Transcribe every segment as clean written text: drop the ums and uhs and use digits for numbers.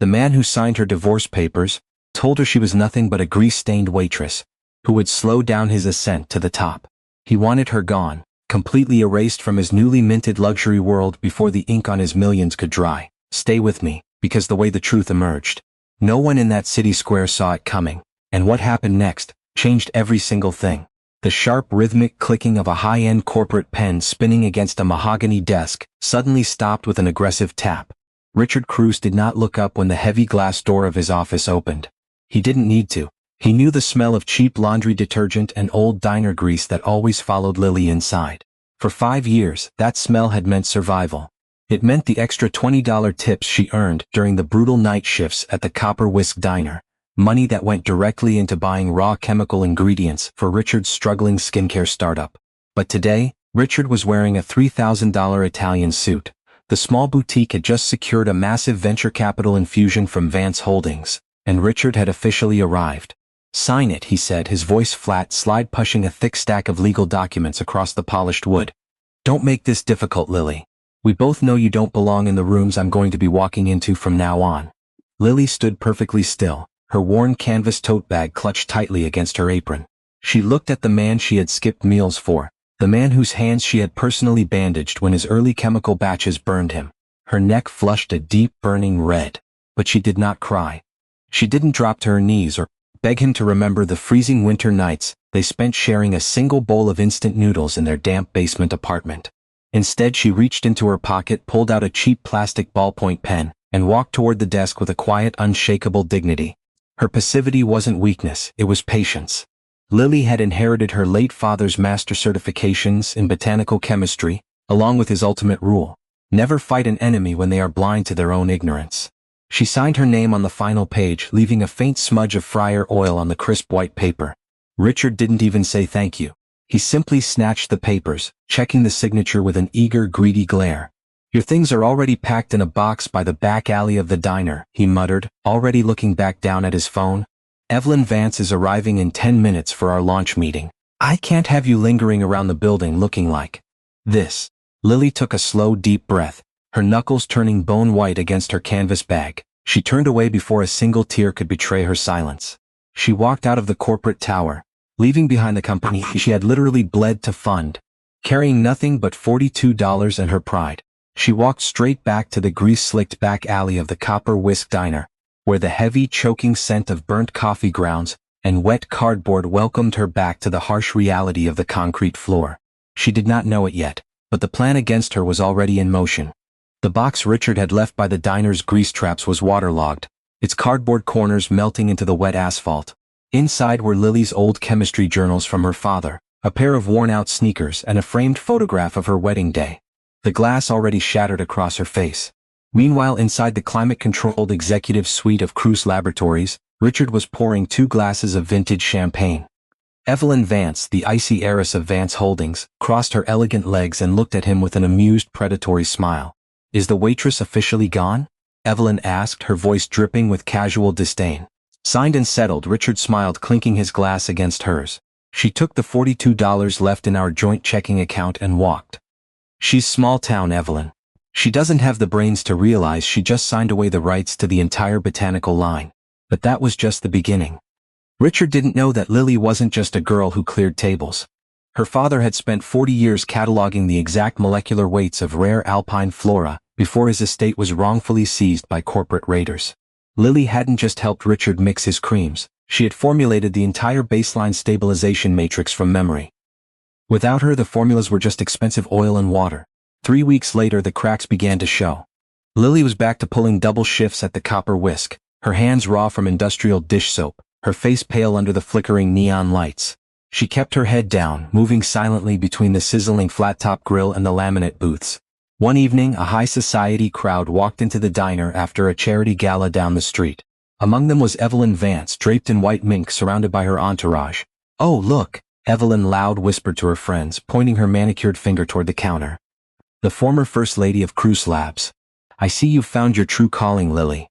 The man who signed her divorce papers told her she was nothing but a grease-stained waitress who would slow down his ascent to the top. He wanted her gone, completely erased from his newly minted luxury world before the ink on his millions could dry. Stay with me, because the way the truth emerged, no one in that city square saw it coming, and what happened next changed every single thing. The sharp rhythmic clicking of a high-end corporate pen spinning against a mahogany desk suddenly stopped with an aggressive tap. Richard Cruz did not look up when the heavy glass door of his office opened. He didn't need to. He knew the smell of cheap laundry detergent and old diner grease that always followed Lily inside. For 5 years, that smell had meant survival. It meant the extra $20 tips she earned during the brutal night shifts at the Copper Whisk Diner. Money that went directly into buying raw chemical ingredients for Richard's struggling skincare startup. But today, Richard was wearing a $3,000 Italian suit. The small boutique had just secured a massive venture capital infusion from Vance Holdings, and Richard had officially arrived. "Sign it," he said, his voice flat, slide pushing a thick stack of legal documents across the polished wood. "Don't make this difficult, Lily. We both know you don't belong in the rooms I'm going to be walking into from now on." Lily stood perfectly still, her worn canvas tote bag clutched tightly against her apron. She looked at the man she had skipped meals for, the man whose hands she had personally bandaged when his early chemical batches burned him. Her neck flushed a deep, burning red. But she did not cry. She didn't drop to her knees or beg him to remember the freezing winter nights they spent sharing a single bowl of instant noodles in their damp basement apartment. Instead, she reached into her pocket, pulled out a cheap plastic ballpoint pen, and walked toward the desk with a quiet, unshakable dignity. Her passivity wasn't weakness, it was patience. Lily had inherited her late father's master certifications in botanical chemistry, along with his ultimate rule: never fight an enemy when they are blind to their own ignorance. She signed her name on the final page, leaving a faint smudge of fryer oil on the crisp white paper. Richard didn't even say thank you. He simply snatched the papers, checking the signature with an eager, greedy glare. "Your things are already packed in a box by the back alley of the diner," he muttered, already looking back down at his phone. "Evelyn Vance is arriving in 10 minutes for our launch meeting. I can't have you lingering around the building looking like this." Lily took a slow, deep breath, her knuckles turning bone white against her canvas bag. She turned away before a single tear could betray her silence. She walked out of the corporate tower, leaving behind the company she had literally bled to fund, carrying nothing but $42 and her pride. She walked straight back to the grease-slicked back alley of the Copper Whisk Diner, where the heavy, choking scent of burnt coffee grounds and wet cardboard welcomed her back to the harsh reality of the concrete floor. She did not know it yet, but the plan against her was already in motion. The box Richard had left by the diner's grease traps was waterlogged, its cardboard corners melting into the wet asphalt. Inside were Lily's old chemistry journals from her father, a pair of worn-out sneakers, and a framed photograph of her wedding day. The glass already shattered across her face. Meanwhile, inside the climate-controlled executive suite of Cruz Laboratories, Richard was pouring 2 glasses of vintage champagne. Evelyn Vance, the icy heiress of Vance Holdings, crossed her elegant legs and looked at him with an amused, predatory smile. "Is the waitress officially gone?" Evelyn asked, her voice dripping with casual disdain. "Signed and settled," Richard smiled, clinking his glass against hers. "She took the $42 left in our joint checking account and walked. She's small town Evelyn. She doesn't have the brains to realize she just signed away the rights to the entire botanical line." But that was just the beginning. Richard didn't know that Lily wasn't just a girl who cleared tables. Her father had spent 40 years cataloging the exact molecular weights of rare alpine flora before his estate was wrongfully seized by corporate raiders. Lily hadn't just helped Richard mix his creams, she had formulated the entire baseline stabilization matrix from memory. Without her, the formulas were just expensive oil and water. 3 weeks later, the cracks began to show. Lily was back to pulling double shifts at the Copper Whisk, her hands raw from industrial dish soap, her face pale under the flickering neon lights. She kept her head down, moving silently between the sizzling flat-top grill and the laminate booths. One evening, a high society crowd walked into the diner after a charity gala down the street. Among them was Evelyn Vance, draped in white mink, surrounded by her entourage. "Oh, look," Evelyn loud whispered to her friends, pointing her manicured finger toward the counter. "The former First Lady of Cruz Labs. I see you've found your true calling, Lily."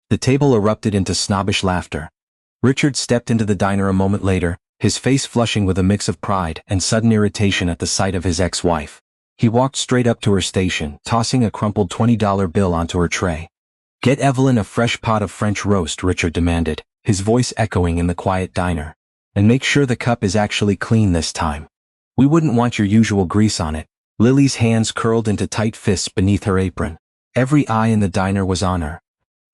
The table erupted into snobbish laughter. Richard stepped into the diner a moment later, his face flushing with a mix of pride and sudden irritation at the sight of his ex-wife. He walked straight up to her station, tossing a crumpled $20 bill onto her tray. Get Evelyn a fresh pot of French roast, Richard demanded, his voice echoing in the quiet diner. And make sure the cup is actually clean this time. We wouldn't want your usual grease on it. Lily's hands curled into tight fists beneath her apron. Every eye in the diner was on her.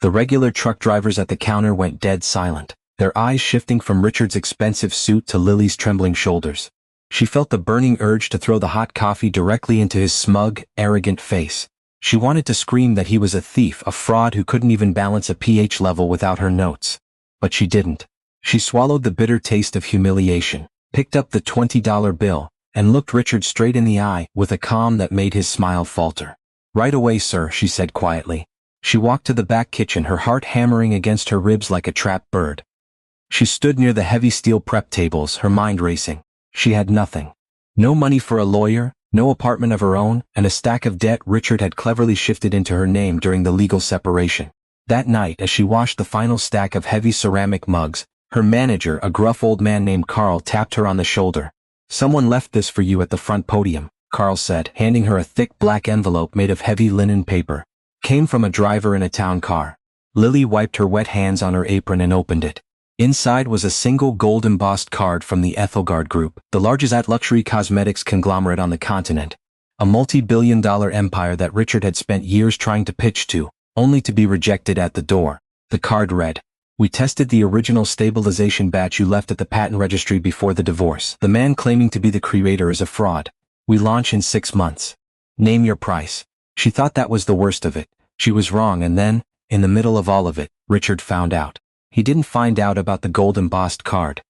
The regular truck drivers at the counter went dead silent, their eyes shifting from Richard's expensive suit to Lily's trembling shoulders. She felt the burning urge to throw the hot coffee directly into his smug, arrogant face. She wanted to scream that he was a thief, a fraud who couldn't even balance a pH level without her notes. But she didn't. She swallowed the bitter taste of humiliation, picked up the $20 bill, and looked Richard straight in the eye with a calm that made his smile falter. Right away, sir, she said quietly. She walked to the back kitchen, her heart hammering against her ribs like a trapped bird. She stood near the heavy steel prep tables, her mind racing. She had nothing. No money for a lawyer, no apartment of her own, and a stack of debt Richard had cleverly shifted into her name during the legal separation. That night, as she washed the final stack of heavy ceramic mugs, her manager, a gruff old man named Carl, tapped her on the shoulder. Someone left this for you at the front podium, Carl said, handing her a thick black envelope made of heavy linen paper. Came from a driver in a town car. Lily wiped her wet hands on her apron and opened it. Inside was a single gold-embossed card from the Ethelgard Group, the largest luxury cosmetics conglomerate on the continent. A multi-billion-dollar empire that Richard had spent years trying to pitch to, only to be rejected at the door. The card read, "We tested the original stabilization batch you left at the patent registry before the divorce. The man claiming to be the creator is a fraud. We launch in 6 months. Name your price." She thought that was the worst of it. She was wrong, and then, in the middle of all of it, Richard found out. He didn't find out about the gold-embossed card.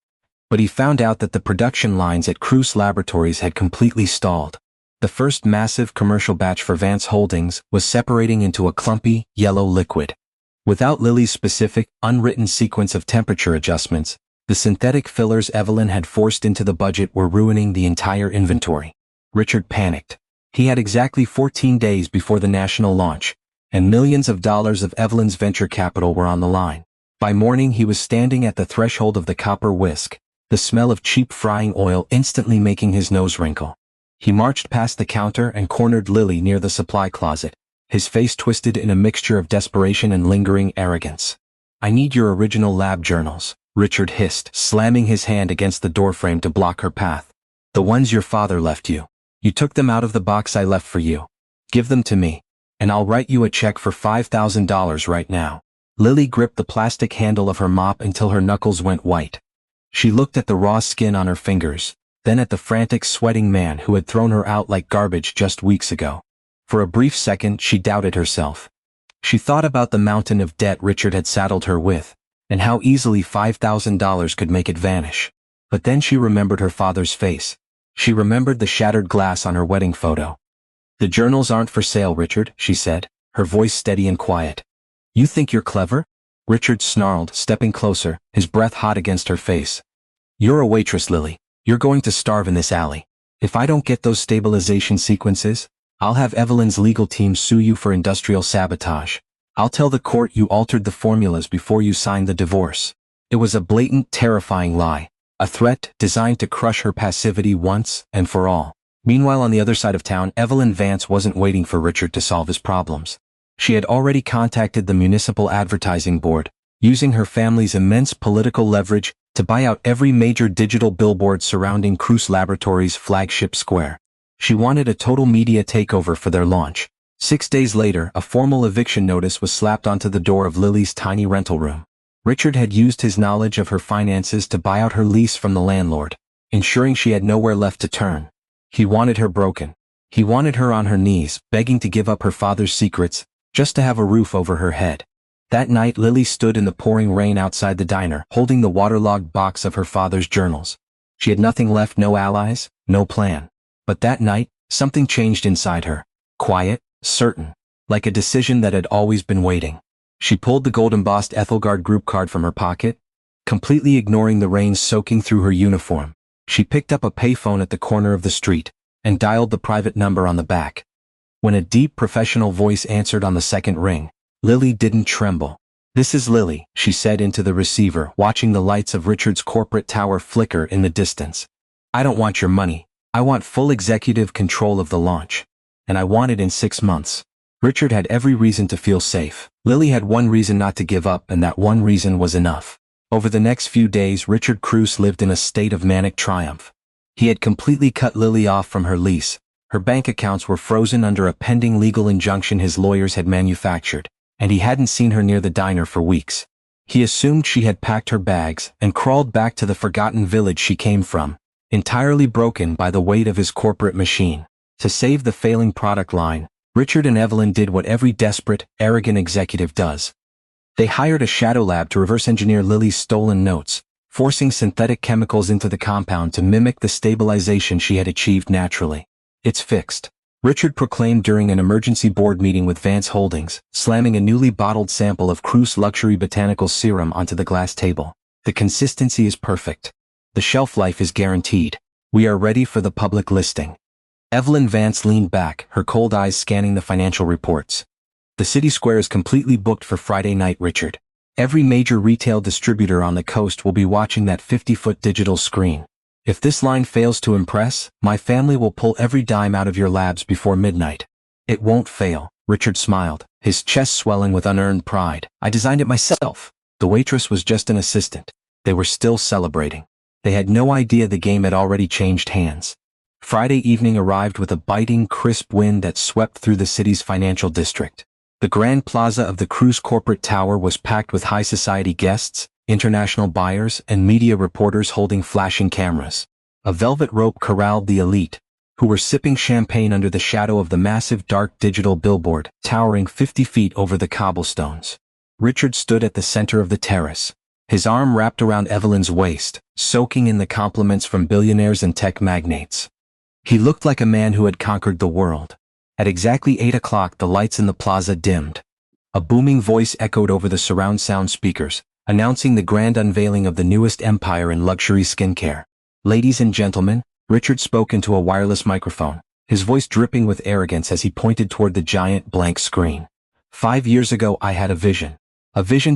But he found out that the production lines at Cruce Laboratories had completely stalled. The first massive commercial batch for Vance Holdings was separating into a clumpy, yellow liquid. Without Lily's specific, unwritten sequence of temperature adjustments, the synthetic fillers Evelyn had forced into the budget were ruining the entire inventory. Richard panicked. He had exactly 14 days before the national launch, and millions of dollars of Evelyn's venture capital were on the line. By morning he was standing at the threshold of the copper whisk, the smell of cheap frying oil instantly making his nose wrinkle. He marched past the counter and cornered Lily near the supply closet, his face twisted in a mixture of desperation and lingering arrogance. "I need your original lab journals," Richard hissed, slamming his hand against the doorframe to block her path. "The ones your father left you. You took them out of the box I left for you. Give them to me, and I'll write you a check for $5,000 right now." Lily gripped the plastic handle of her mop until her knuckles went white. She looked at the raw skin on her fingers, then at the frantic, sweating man who had thrown her out like garbage just weeks ago. For a brief second, she doubted herself. She thought about the mountain of debt Richard had saddled her with, and how easily $5,000 could make it vanish. But then she remembered her father's face. She remembered the shattered glass on her wedding photo. "The journals aren't for sale, Richard," she said, her voice steady and quiet. "You think you're clever?" Richard snarled, stepping closer, his breath hot against her face. "You're a waitress, Lily. You're going to starve in this alley. If I don't get those stabilization sequences, I'll have Evelyn's legal team sue you for industrial sabotage. I'll tell the court you altered the formulas before you signed the divorce." It was a blatant, terrifying lie, a threat designed to crush her passivity once and for all. Meanwhile, on the other side of town, Evelyn Vance wasn't waiting for Richard to solve his problems. She had already contacted the municipal advertising board, using her family's immense political leverage to buy out every major digital billboard surrounding Cruce Laboratories' flagship square. She wanted a total media takeover for their launch. 6 days later, a formal eviction notice was slapped onto the door of Lily's tiny rental room. Richard had used his knowledge of her finances to buy out her lease from the landlord, ensuring she had nowhere left to turn. He wanted her broken. He wanted her on her knees, begging to give up her father's secrets, just to have a roof over her head. That night, Lily stood in the pouring rain outside the diner, holding the waterlogged box of her father's journals. She had nothing left, no allies, no plan. But that night, something changed inside her. Quiet, certain, like a decision that had always been waiting. She pulled the gold-embossed Ethelgard Group card from her pocket, completely ignoring the rain soaking through her uniform. She picked up a payphone at the corner of the street and dialed the private number on the back. When a deep, professional voice answered on the second ring, Lily didn't tremble. "This is Lily," she said into the receiver, watching the lights of Richard's corporate tower flicker in the distance. "I don't want your money. I want full executive control of the launch. And I want it in 6 months." Richard had every reason to feel safe. Lily had one reason not to give up, and that one reason was enough. Over the next few days, Richard Cruz lived in a state of manic triumph. He had completely cut Lily off from her lease. Her bank accounts were frozen under a pending legal injunction his lawyers had manufactured, and he hadn't seen her near the diner for weeks. He assumed she had packed her bags and crawled back to the forgotten village she came from, entirely broken by the weight of his corporate machine. To save the failing product line, Richard and Evelyn did what every desperate, arrogant executive does. They hired a shadow lab to reverse engineer Lily's stolen notes, forcing synthetic chemicals into the compound to mimic the stabilization she had achieved naturally. "It's fixed," Richard proclaimed during an emergency board meeting with Vance Holdings, slamming a newly bottled sample of Cruz Luxury Botanical Serum onto the glass table. "The consistency is perfect. The shelf life is guaranteed. We are ready for the public listing." Evelyn Vance leaned back, her cold eyes scanning the financial reports. "The city square is completely booked for Friday night, Richard. Every major retail distributor on the coast will be watching that 50-foot digital screen. If this line fails to impress, my family will pull every dime out of your labs before midnight." "It won't fail," Richard smiled, his chest swelling with unearned pride. "I designed it myself." The waitress was just an assistant. They were still celebrating. They had no idea the game had already changed hands. Friday evening arrived with a biting, crisp wind that swept through the city's financial district. The Grand Plaza of the Cruz Corporate Tower was packed with high society guests, international buyers, and media reporters holding flashing cameras. A velvet rope corralled the elite, who were sipping champagne under the shadow of the massive dark digital billboard, towering 50 feet over the cobblestones. Richard stood at the center of the terrace, his arm wrapped around Evelyn's waist, soaking in the compliments from billionaires and tech magnates. He looked like a man who had conquered the world. At exactly 8 o'clock, the lights in the plaza dimmed. A booming voice echoed over the surround sound speakers, announcing the grand unveiling of the newest empire in luxury skincare. "Ladies and gentlemen," Richard spoke into a wireless microphone, his voice dripping with arrogance as he pointed toward the giant blank screen. "5 years ago I had a vision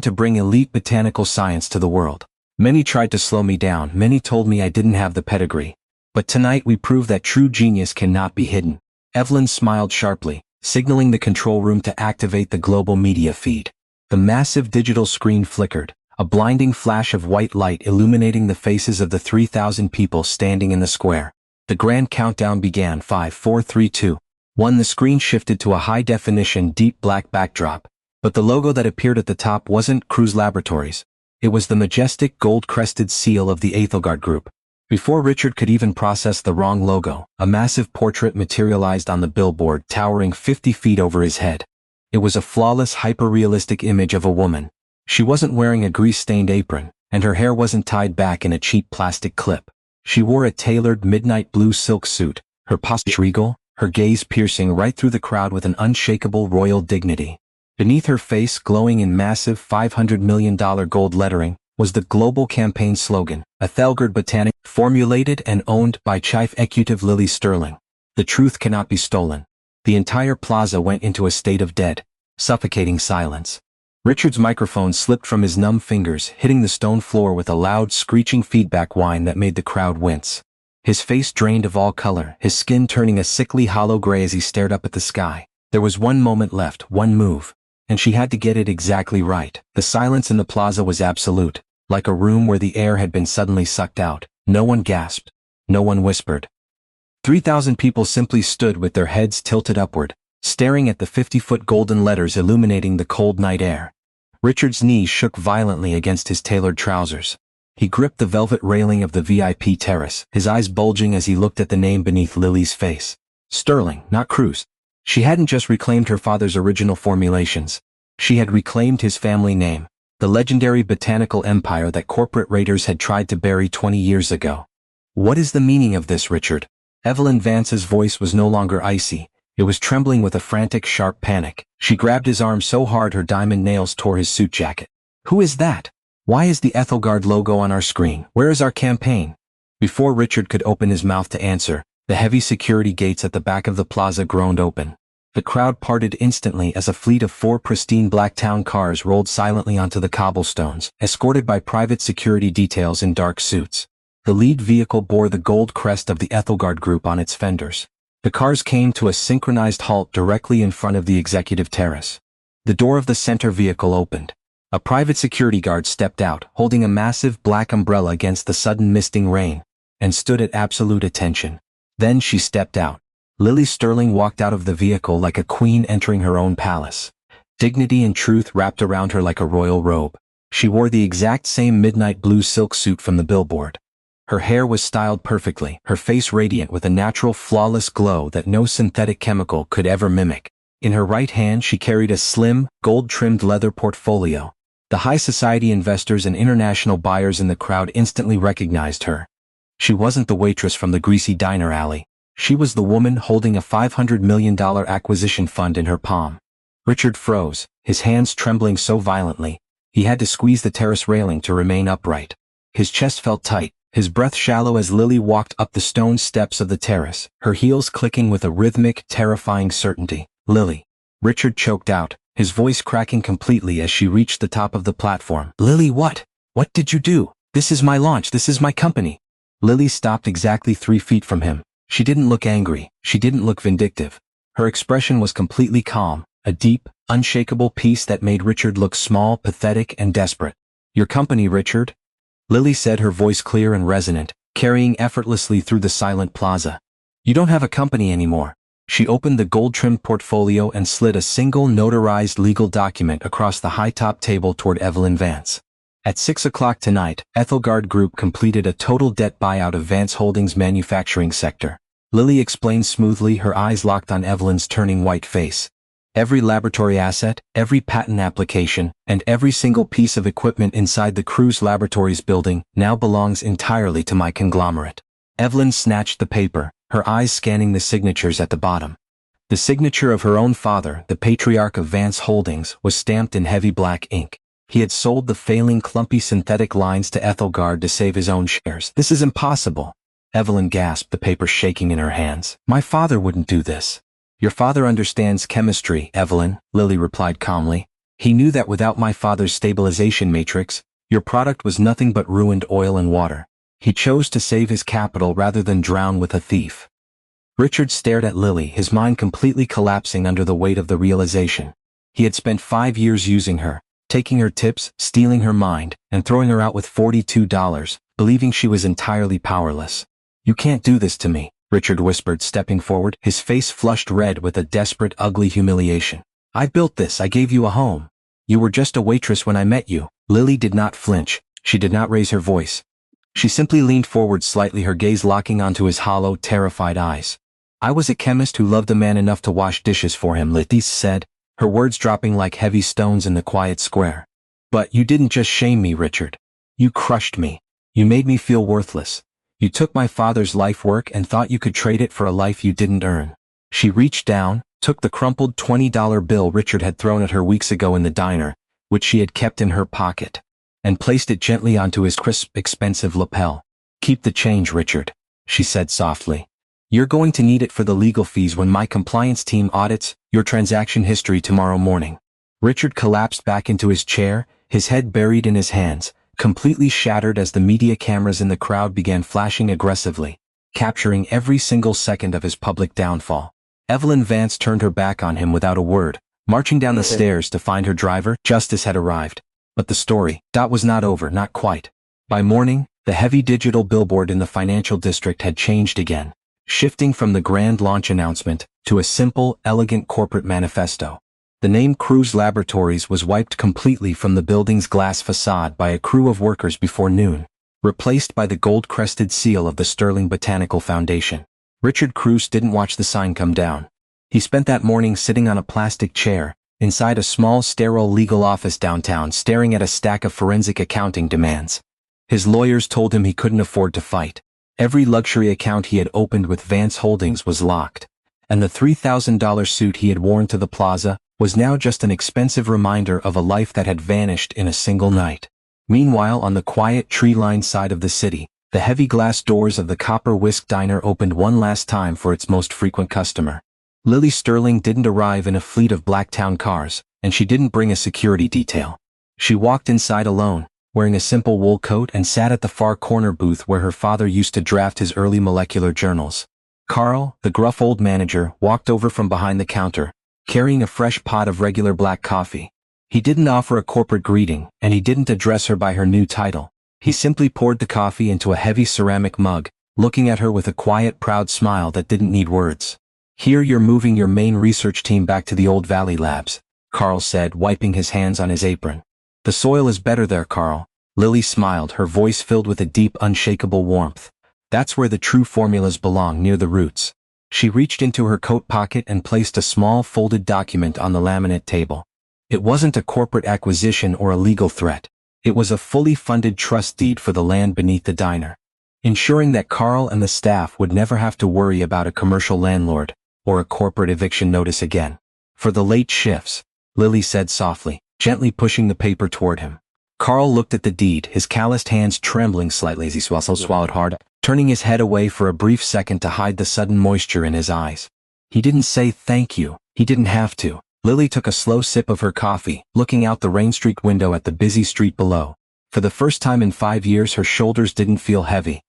to bring elite botanical science to the world. Many tried to slow me down, many told me I didn't have the pedigree. But tonight we prove that true genius cannot be hidden." Evelyn smiled sharply, signaling the control room to activate the global media feed. The massive digital screen flickered, a blinding flash of white light illuminating the faces of the 3,000 people standing in the square. The grand countdown began. 5, 4, 3, 2, 1. The screen shifted to a high-definition, deep black backdrop, but the logo that appeared at the top wasn't Cruz Laboratories. It was the majestic gold-crested seal of the Ethelgard Group. Before Richard could even process the wrong logo, a massive portrait materialized on the billboard, towering 50 feet over his head. It was a flawless, hyper-realistic image of a woman. She wasn't wearing a grease-stained apron, and her hair wasn't tied back in a cheap plastic clip. She wore a tailored midnight blue silk suit, her posture regal, her gaze piercing right through the crowd with an unshakable royal dignity. Beneath her face, glowing in massive $500 million gold lettering, was the global campaign slogan, "Ethelgard Botanic, formulated and owned by Chief Executive Lily Sterling. The truth cannot be stolen." The entire plaza went into a state of dead, suffocating silence. Richard's microphone slipped from his numb fingers, hitting the stone floor with a loud, screeching feedback whine that made the crowd wince. His face drained of all color, his skin turning a sickly hollow gray as he stared up at the sky. There was one moment left, one move, and she had to get it exactly right. The silence in the plaza was absolute, like a room where the air had been suddenly sucked out. No one gasped. No one whispered. 3,000 people simply stood with their heads tilted upward, staring at the 50-foot golden letters illuminating the cold night air. Richard's knees shook violently against his tailored trousers. He gripped the velvet railing of the VIP terrace, his eyes bulging as he looked at the name beneath Lily's face. Sterling, not Cruz. She hadn't just reclaimed her father's original formulations. She had reclaimed his family name, the legendary botanical empire that corporate raiders had tried to bury 20 years ago. "What is the meaning of this, Richard?" Evelyn Vance's voice was no longer icy. It was trembling with a frantic, sharp panic. She grabbed his arm so hard her diamond nails tore his suit jacket. "Who is that? Why is the Ethelgard logo on our screen? Where is our campaign?" Before Richard could open his mouth to answer, the heavy security gates at the back of the plaza groaned open. The crowd parted instantly as a fleet of 4 pristine black town cars rolled silently onto the cobblestones, escorted by private security details in dark suits. The lead vehicle bore the gold crest of the Ethelgard Group on its fenders. The cars came to a synchronized halt directly in front of the executive terrace. The door of the center vehicle opened. A private security guard stepped out, holding a massive black umbrella against the sudden misting rain, and stood at absolute attention. Then she stepped out. Lily Sterling walked out of the vehicle like a queen entering her own palace. Dignity and truth wrapped around her like a royal robe. She wore the exact same midnight blue silk suit from the Billboard. Her hair was styled perfectly, her face radiant with a natural flawless glow that no synthetic chemical could ever mimic. In her right hand she carried a slim, gold-trimmed leather portfolio. The high society investors and international buyers in the crowd instantly recognized her. She wasn't the waitress from the greasy diner alley. She was the woman holding a $500 million acquisition fund in her palm. Richard froze, his hands trembling so violently, he had to squeeze the terrace railing to remain upright. His chest felt tight, his breath shallow as Lily walked up the stone steps of the terrace, her heels clicking with a rhythmic, terrifying certainty. Lily. Richard choked out, his voice cracking completely as she reached the top of the platform. Lily, what? What did you do? This is my launch, this is my company. Lily stopped exactly 3 feet from him. She didn't look angry, she didn't look vindictive. Her expression was completely calm, a deep, unshakable peace that made Richard look small, pathetic, and desperate. Your company, Richard? Lily said, her voice clear and resonant, carrying effortlessly through the silent plaza. You don't have a company anymore. She opened the gold-trimmed portfolio and slid a single notarized legal document across the high-top table toward Evelyn Vance. At 6 o'clock tonight, Ethelgard Group completed a total debt buyout of Vance Holdings' manufacturing sector. Lily explained smoothly, her eyes locked on Evelyn's turning white face. Every laboratory asset, every patent application, and every single piece of equipment inside the Cruise Laboratories building now belongs entirely to my conglomerate. Evelyn snatched the paper, her eyes scanning the signatures at the bottom. The signature of her own father, the patriarch of Vance Holdings, was stamped in heavy black ink. He had sold the failing clumpy synthetic lines to Ethelgard to save his own shares. This is impossible. Evelyn gasped, the paper shaking in her hands. My father wouldn't do this. Your father understands chemistry, Evelyn, Lily replied calmly. He knew that without my father's stabilization matrix, your product was nothing but ruined oil and water. He chose to save his capital rather than drown with a thief. Richard stared at Lily, his mind completely collapsing under the weight of the realization. He had spent 5 years using her, taking her tips, stealing her mind, and throwing her out with $42, believing she was entirely powerless. You can't do this to me, Richard whispered, stepping forward, his face flushed red with a desperate, ugly humiliation. I built this, I gave you a home. You were just a waitress when I met you. Lily did not flinch, she did not raise her voice. She simply leaned forward slightly, her gaze locking onto his hollow, terrified eyes. I was a chemist who loved a man enough to wash dishes for him, Lettice said, her words dropping like heavy stones in the quiet square. But you didn't just shame me, Richard. You crushed me. You made me feel worthless. You took my father's life work and thought you could trade it for a life you didn't earn. She reached down, took the crumpled $20 bill Richard had thrown at her weeks ago in the diner, which she had kept in her pocket, and placed it gently onto his crisp, expensive lapel. Keep the change, Richard, she said softly. You're going to need it for the legal fees when my compliance team audits your transaction history tomorrow morning. Richard collapsed back into his chair, his head buried in his hands, completely shattered as the media cameras in the crowd began flashing aggressively, capturing every single second of his public downfall. Evelyn Vance turned her back on him without a word, marching down the stairs to find her driver. Justice had arrived. But the story, was not over, not quite. By morning, the heavy digital billboard in the financial district had changed again, shifting from the grand launch announcement to a simple, elegant corporate manifesto. The name Cruise Laboratories was wiped completely from the building's glass facade by a crew of workers before noon, replaced by the gold-crested seal of the Sterling Botanical Foundation. Richard Cruise didn't watch the sign come down. He spent that morning sitting on a plastic chair, inside a small, sterile legal office downtown, staring at a stack of forensic accounting demands. His lawyers told him he couldn't afford to fight. Every luxury account he had opened with Vance Holdings was locked, and the $3,000 suit he had worn to the plaza was now just an expensive reminder of a life that had vanished in a single night. Meanwhile, on the quiet, tree-lined side of the city, the heavy glass doors of the Copper Whisk Diner opened one last time for its most frequent customer. Lily Sterling didn't arrive in a fleet of Blacktown cars, and she didn't bring a security detail. She walked inside alone, wearing a simple wool coat, and sat at the far corner booth where her father used to draft his early molecular journals. Carl, the gruff old manager, walked over from behind the counter, carrying a fresh pot of regular black coffee. He didn't offer a corporate greeting, and he didn't address her by her new title. He simply poured the coffee into a heavy ceramic mug, looking at her with a quiet, proud smile that didn't need words. "Here you're moving your main research team back to the old Valley Labs," Carl said, wiping his hands on his apron. "The soil is better there, Carl." Lily smiled, her voice filled with a deep, unshakable warmth. "That's where the true formulas belong, near the roots." She reached into her coat pocket and placed a small folded document on the laminate table. It wasn't a corporate acquisition or a legal threat. It was a fully funded trust deed for the land beneath the diner, ensuring that Carl and the staff would never have to worry about a commercial landlord or a corporate eviction notice again. "For the late shifts," Lily said softly, gently pushing the paper toward him. Carl looked at the deed, his calloused hands trembling slightly as he swallowed hard, turning his head away for a brief second to hide the sudden moisture in his eyes. He didn't say thank you. He didn't have to. Lily took a slow sip of her coffee, looking out the rain-streaked window at the busy street below. For the first time in 5 years, her shoulders didn't feel heavy.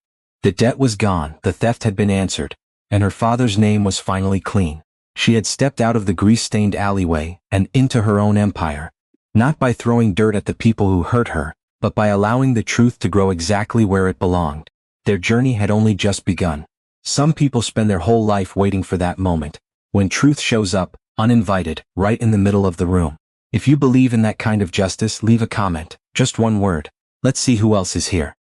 The debt was gone, the theft had been answered, and her father's name was finally clean. She had stepped out of the grease-stained alleyway and into her own empire. Not by throwing dirt at the people who hurt her, but by allowing the truth to grow exactly where it belonged. Their journey had only just begun. Some people spend their whole life waiting for that moment, when truth shows up, uninvited, right in the middle of the room. If you believe in that kind of justice, leave a comment, just one word. Let's see who else is here.